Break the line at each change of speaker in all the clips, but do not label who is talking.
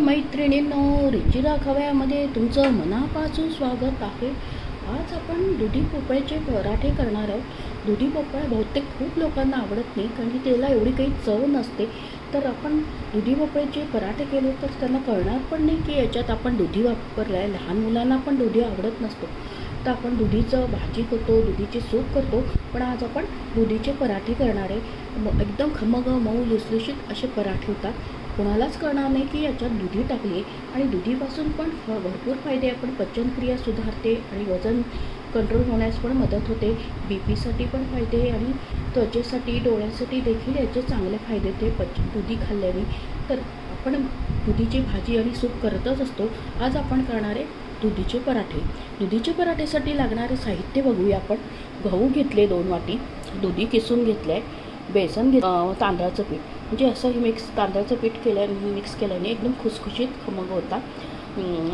मैत्रिणींनो, रुची राखव्यामध्ये तुमचं मनापासून स्वागत आहे। आज आपण दुधी भोपळ्याचे पराठे करणार आहोत। दुधी भोपळा बहुतेक खूप लोकांना आवडत नाही, कारण की त्याला एवढी काही चव नसते। तर आपण दुधी भोपळ्याचे पराठे केले तर त्यांना कळणार पण नाही की याच्यात आपण दुधी वापरलं आहे। लहान मुलांना पण दुधी आवडत नसतो, तर आपण दुधीचं भाजी करतो, दुधीचे सूप करतो, पण आज आपण दुधीचे पराठे करणार आहे। एकदम खमंग मऊ लुसलुशीत असे पराठे होतात। कोणालाच कळणार नाही की याच्यात दुधी टाकली आणि दुधीपासून पण भरपूर फायदे। आपण पचनक्रिया सुधारते आणि वजन कंट्रोल होण्यास पण मदत होते। बीपीसाठी पण फायदे आणि त्वचेसाठी डोळ्यांसाठी देखील याचे चांगले फायदे ते दुधी खाल्ल्याने। तर आपण दुधीची भाजी आणि सूप करतच असतो। आज आपण करणार आहे दुधीचे पराठे। दुधीचे पराठेसाठी लागणारे साहित्य बघूया आपण। गहू घेतले 2 वाटी, दुधी किसून घेतले आहे, बेसन तांदळाचं पीठ, म्हणजे असं मिक्स तांदळाचं पीठ मिक्स केल्याने एकदम खुसखुशीत खमंग होता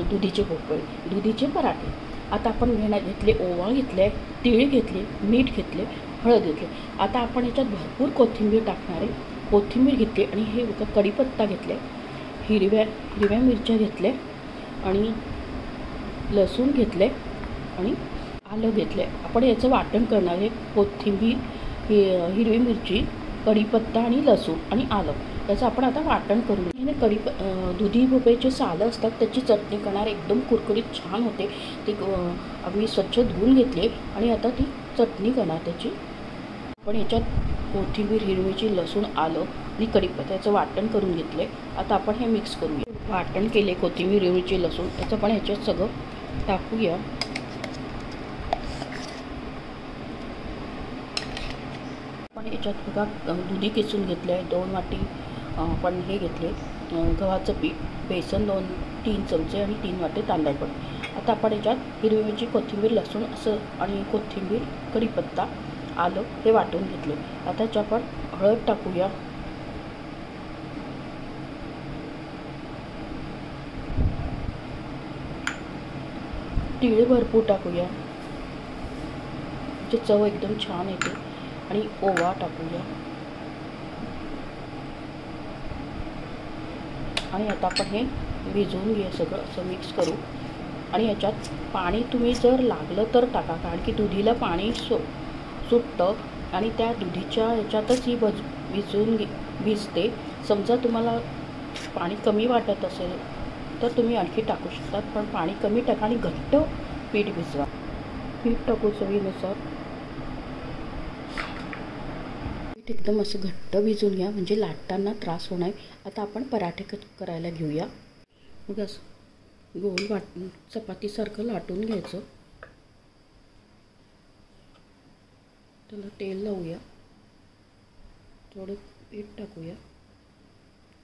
दुधीचे भोपळे, दुधीचे पराठे। आता आपण घेतले ओवा घेतले, तीळ घेतले, मीठ घेतले, हळद घेतले। आता आपण याच्यात भरपूर कोथिंबीर टाकणार आहे। कोथिंबीर घेतली आणि हे कढीपत्ता घेतले, हिरव्या मिरच्या घेतले आणि लसूण घेतले आणि आलं घेतले। आपण याचं वाटण करणार आहे। कोथिंबीर, हिरवी मिरची, कढीपत्ता आणि लसूण आणि आलं याचं आपण आता वाटण करून दुधी भोपळ्याचे सालं असतात त्याची चटणी करणार। एकदम कुरकुरीत छान होते। ती आम्ही स्वच्छ धुवून घेतले आणि आता ती चटणी करणार त्याची। आपण याच्यात कोथिंबीर, हिरवी मिरची, लसूण, आलं आणि कढीपत्त्याचं वाटण करून घेतले। आता आपण हे मिक्स करूया। वाटण केले कोथिंबीर, हिरवी मिरची, लसूण याचं पण ह्याच्यात सगळं टाकूया। पण याच्यात बघा दुधी किसून घेतले आहे 2 वाटी, पण हे घेतले गव्हाचं पीठ, बेसन 2-3 चमचे आणि 3 वाटी तांदळाचं पीठ। आता आपण याच्यात हिरवी मिरची, कोथिंबीर, लसूण असं आणि कोथिंबीर, कढीपत्ता, आलं हे वाटून घेतले। आता याच्यात आपण हळद टाकूया, तीळ भरपूर टाकूया म्हणजे चव एकदम छान येते, आणि ओवा टाकूया। आणि आता आपण हे भिजवून घेऊया सगळं असं मिक्स करू। आणि याच्यात पाणी तुम्ही जर लागलं तर टाका, कारण की दुधीला पाणी सुटतं आणि त्या दुधीच्या याच्यातच ही भिजते। समजा तुम्हाला पाणी कमी वाटत असेल तर तुम्ही आणखी टाकू शकतात, पण पाणी कमी टाका आणि घट्ट पीठ भिजवा। पीठ टाकू चवीनुसार। पीठ एकदम असं घट्ट भिजून घ्या, म्हणजे लाटताना त्रास होणार। आता आपण पराठे करायला घेऊया। मग असं गोल चपातीसारखं लाटून घ्यायचं, त्याला तेल लावूया, थोडं पीठ टाकूया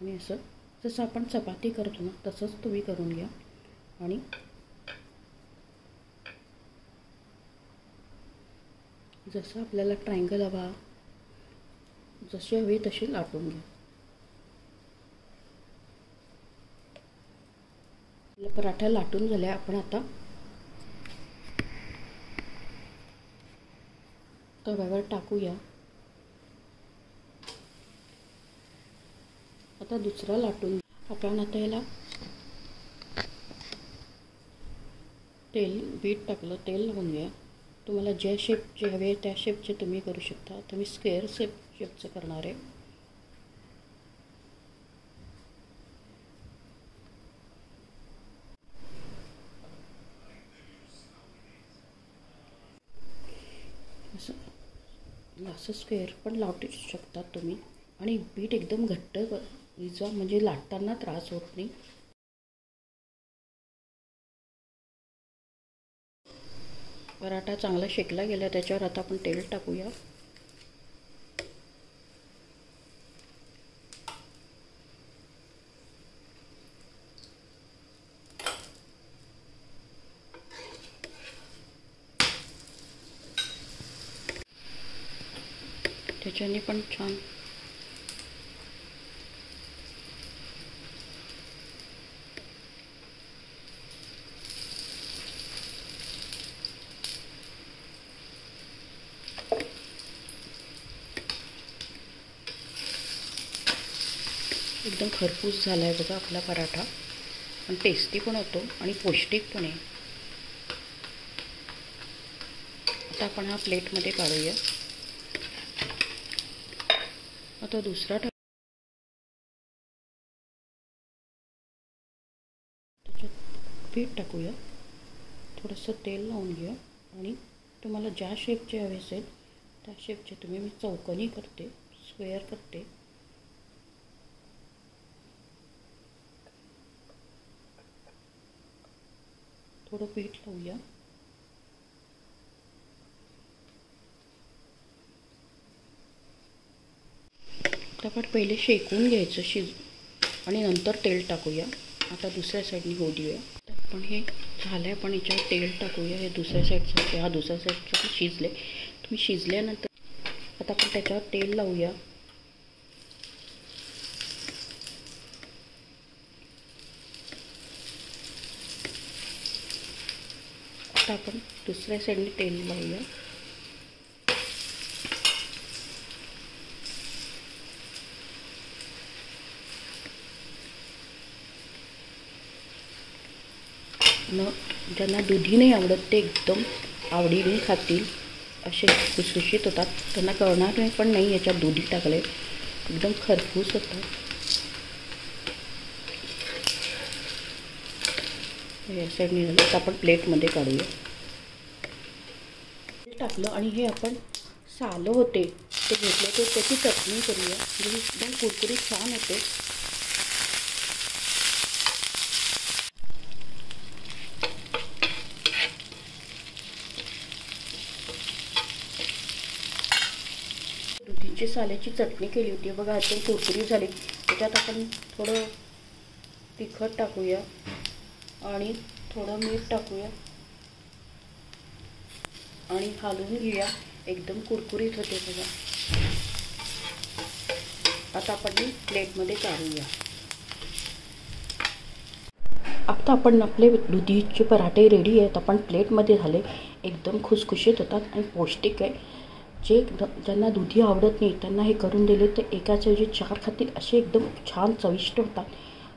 आणि असं जसं आपण चपाती करतो ना तसंच तुम्ही करून घ्या। आणि जसं आपल्याला ट्रायंगल हवा, जसे हवे तसे लाटून घ्या। पराठा लाटून झाल्या, आपण आता तव्यावर टाकूया। आता दुसरा लाटून आपण आता याला पीठ टाकलं, तेल लावून घ्या। तुम्हाला ज्या शेपचे हवे त्या शेपचे तुम्ही करू शकता। तुम्ही स्क्वेअर शेपचं करणार आहे। असं स्क्वेअर पण लावू शकतात तुम्ही। आणि पीठ एकदम घट्ट भिजवा, म्हणजे लाटताना त्रास होत नाही। पराठा चांगला शेकला गेला, त्याच्यावर आता आपण तेल टाकूया। त्याच्याने पण छान एकदम खरपूस झाला आहे बघा आपला पराठा। आणि टेस्टी पण होतो आणि पौष्टिक पण आहे. आता आपण हा प्लेटमध्ये काढूया. आता दुसरा त्याच्यात पीठ टाकूया. थोडंसं तेल लावून घेऊया आणि तुम्हाला ज्या शेपचे हवे असेल त्या शेपचे तुम्ही, मी चौकोनी करते, स्क्वेअर करते. थोडं पीठ लावूया. आपण पहिले शेकून घ्यायचं आणि नंतर तेल टाकूया. आता दुसऱ्या साईडने होऊ देऊया. पण हे झालं, आपण याच्यावर तेल टाकूया. हे दुसऱ्या साईडचं, हा दुसऱ्या साईडचं शिजले. तुम्ही शिजल्यानंतर आता आपण त्याच्यावर तेल लावूया. आता आपण दुसऱ्या साईडने तेल लावूया. ज्यांना दुधी नाही आवडत ते एकदम आवडीने खातील, असे खुसखुशीत होतात. त्यांना कळणार नाही पण नाही याच्यात दुधी टाकले, एकदम खरपूस होतात. या साईडने झालं. आपण प्लेटमध्ये काढूया. टाकलं आणि हे आपण सालं होते ते घेतले, तर त्याची चटणी करूया. म्हणजे एकदम कुरकुरीत छान होते. दुधीची साल्याची चटणी केली होती बघा, एकदम कुरकुरीत झाली. त्याच्यात आपण थोडं तिखट टाकूया आणि थोडं मीठ टाकूया आणि हलवून घेऊया. एकदम कुरकुरीत होते बघा. आता आपण प्लेटमध्ये काढूया. आता आपण आपले दुधीचे पराठे रेडी आहेत. आपण प्लेटमध्ये झाले. एकदम खुसखुशीत होतात आणि पौष्टिक आहे. ज्यांना दुधी आवडत नाही त्यांना हे करून दिले तर एकाच्या ऐवजी 4 खातील, असे एकदम छान चविष्ट होतात.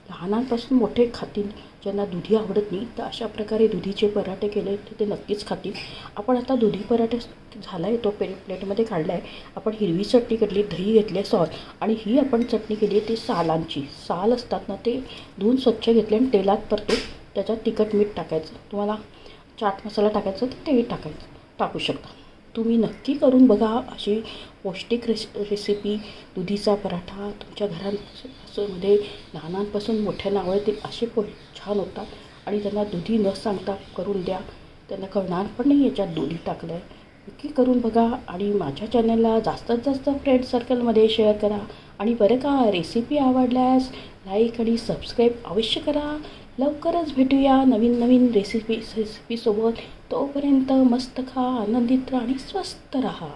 लहानांपासून मोठे खातील. ज्यांना दुधी आवडत नाही तर अशा प्रकारे दुधीचे पराठे केले तर ते नक्कीच खातील. आपण आता दुधी पराठे झाला आहे, तो प्लेटमध्ये काढला आहे. आपण हिरवी चटणी घेतली, दही घेतले, सॉस, आणि ही आपण चटणी केली आहे ती सालांची. साल असतात ना ते धुवून स्वच्छ घेतले आणि तेलात परतून त्याच्यात तिखट मीठ टाकायचं. तुम्हाला चाट मसाला टाकायचं तर तेही टाकू शकता. तुम्ही नक्की करून बघा. अशी पौष्टिक रेसिपी दुधीचा पराठा तुमच्या घरामध्ये लहानांपासून मोठ्यांना आवडतील असे छान होतात. आणि त्यांना दुधी न सांगता करून द्या, त्यांना कळणार पण नाही याच्यात दुधी टाकलं आहे. नक्की करून बघा आणि माझ्या चॅनलला जास्तीत जास्त फ्रेंड सर्कलमध्ये शेअर करा. आणि बरं का, रेसिपी आवडल्यास लाईक आणि सबस्क्राईब अवश्य करा. लवकरच भेटूया नवीन रेसिपीसोबत. तोपर्यंत मस्त खा, आनंदित राहा आणि स्वस्थ राहा.